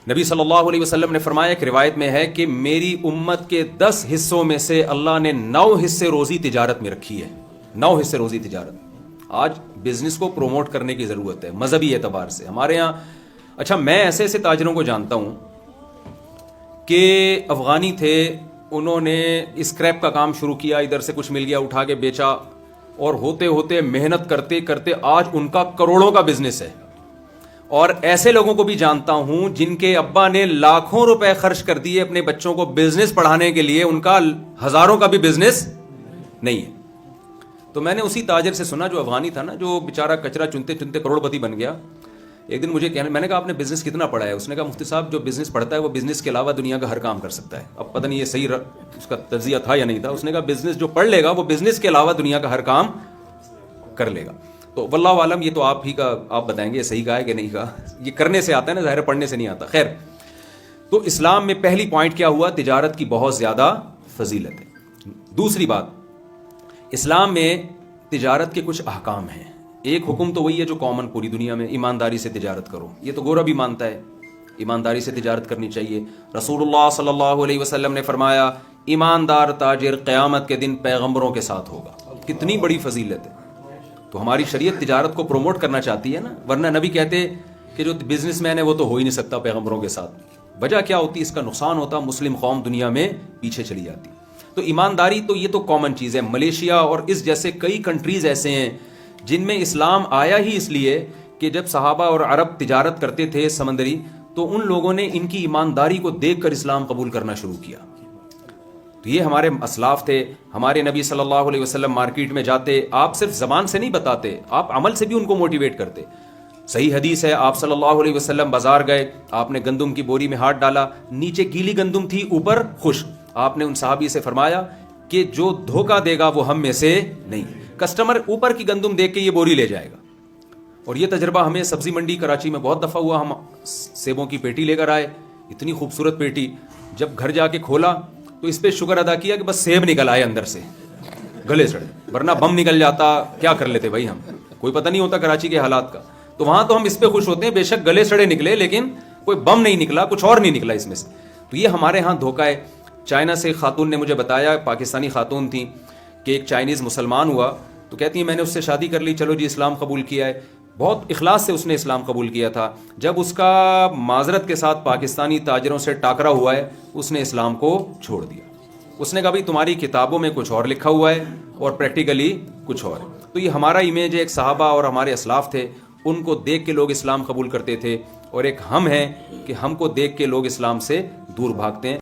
نبی صلی اللہ علیہ وسلم نے فرمایا، ایک روایت میں ہے کہ میری امت کے 10 حصوں میں سے اللہ نے 9 حصے روزی تجارت میں رکھی ہے. 9 حصے روزی تجارت. آج بزنس کو پروموٹ کرنے کی ضرورت ہے مذہبی اعتبار سے ہمارے ہاں. اچھا، میں ایسے ایسے تاجروں کو جانتا ہوں کہ افغانی تھے، انہوں نے اسکریپ کا کام شروع کیا، ادھر سے کچھ مل گیا اٹھا کے بیچا، اور ہوتے ہوتے محنت کرتے کرتے آج ان کا کروڑوں کا بزنس ہے. اور ایسے لوگوں کو بھی جانتا ہوں جن کے ابا نے لاکھوں روپے خرچ کر دیے اپنے بچوں کو بزنس پڑھانے کے لیے، ان کا ہزاروں کا بھی بزنس نہیں ہے. تو میں نے اسی تاجر سے سنا جو افغانی تھا نا، جو بیچارہ کچرا چنتے چنتے کروڑ پتی بن گیا. ایک دن مجھے کہنے، میں نے کہا آپ نے بزنس کتنا پڑھا ہے؟ اس نے کہا مفتی صاحب جو بزنس پڑھتا ہے وہ بزنس کے علاوہ دنیا کا ہر کام کر سکتا ہے. اب پتہ نہیں یہ صحیح اس کا تجزیہ تھا یا نہیں تھا. اس نے کہا بزنس جو پڑھ لے گا وہ بزنس کے علاوہ دنیا کا ہر کام کر لے گا. تو واللہ عالم، یہ تو آپ ہی کا، آپ بتائیں گے صحیح کہا ہے کہ نہیں کہا. یہ کرنے سے آتا ہے نا، ظاہر پڑھنے سے نہیں آتا. خیر، تو اسلام میں پہلی پوائنٹ کیا ہوا؟ تجارت کی بہت زیادہ فضیلت ہے. دوسری بات، اسلام میں تجارت کے کچھ احکام ہیں. ایک حکم تو وہی ہے جو کامن پوری دنیا میں، ایمانداری سے تجارت کرو. یہ تو گورا بھی مانتا ہے، ایمانداری سے تجارت کرنی چاہیے. رسول اللہ صلی اللہ علیہ وسلم نے فرمایا، ایماندار تاجر قیامت کے دن پیغمبروں کے ساتھ ہوگا. کتنی بڑی فضیلت ہے. تو ہماری شریعت تجارت کو پروموٹ کرنا چاہتی ہے نا، ورنہ نبی کہتے کہ جو بزنس مین ہے وہ تو ہو ہی نہیں سکتا پیغمبروں کے ساتھ. وجہ کیا ہوتی؟ اس کا نقصان ہوتا، مسلم قوم دنیا میں پیچھے چلی جاتی. تو ایمانداری تو یہ تو کامن چیز ہے. ملیشیا اور اس جیسے کئی کنٹریز ایسے ہیں جن میں اسلام آیا ہی اس لیے کہ جب صحابہ اور عرب تجارت کرتے تھے سمندری، تو ان لوگوں نے ان کی ایمانداری کو دیکھ کر اسلام قبول کرنا شروع کیا. تو یہ ہمارے اسلاف تھے. ہمارے نبی صلی اللہ علیہ وسلم مارکیٹ میں جاتے، آپ صرف زبان سے نہیں بتاتے، آپ عمل سے بھی ان کو موٹیویٹ کرتے. صحیح حدیث ہے، آپ صلی اللہ علیہ وسلم بازار گئے، آپ نے گندم کی بوری میں ہاتھ ڈالا، نیچے گیلی گندم تھی، اوپر خشک. آپ نے ان صحابی سے فرمایا کہ جو دھوکہ دے گا وہ ہم میں سے نہیں. کسٹمر اوپر کی گندم دیکھ کے یہ بوری لے جائے گا. اور یہ تجربہ ہمیں سبزی منڈی کراچی میں بہت دفعہ ہوا. ہم سیبوں کی پیٹی لے کر آئے، اتنی خوبصورت پیٹی، جب گھر جا کے کھولا تو اس پہ شکر ادا کیا کہ بس سیب نکل آئے اندر سے، گلے سڑے، ورنہ بم نکل جاتا کیا کر لیتے بھائی. ہم کوئی پتہ نہیں ہوتا کراچی کے حالات کا. تو وہاں تو ہم اس پہ خوش ہوتے ہیں، بے شک گلے سڑے نکلے لیکن کوئی بم نہیں نکلا، کچھ اور نہیں نکلا اس میں سے. تو یہ ہمارے ہاں دھوکہ ہے. چائنا سے خاتون نے مجھے بتایا، پاکستانی خاتون تھیں، کہ ایک چائنیز مسلمان ہوا تو کہتی ہیں میں نے اس سے شادی کر لی، چلو جی اسلام قبول کیا ہے. بہت اخلاص سے اس نے اسلام قبول کیا تھا. جب اس کا معذرت کے ساتھ پاکستانی تاجروں سے ٹاکرا ہوا ہے، اس نے اسلام کو چھوڑ دیا. اس نے کہا بھائی تمہاری کتابوں میں کچھ اور لکھا ہوا ہے اور پریکٹیکلی کچھ اور. تو یہ ہمارا امیج ہے. ایک صحابہ اور ہمارے اسلاف تھے، ان کو دیکھ کے لوگ اسلام قبول کرتے تھے، اور ایک ہم ہیں کہ ہم کو دیکھ کے لوگ اسلام سے دور بھاگتے ہیں.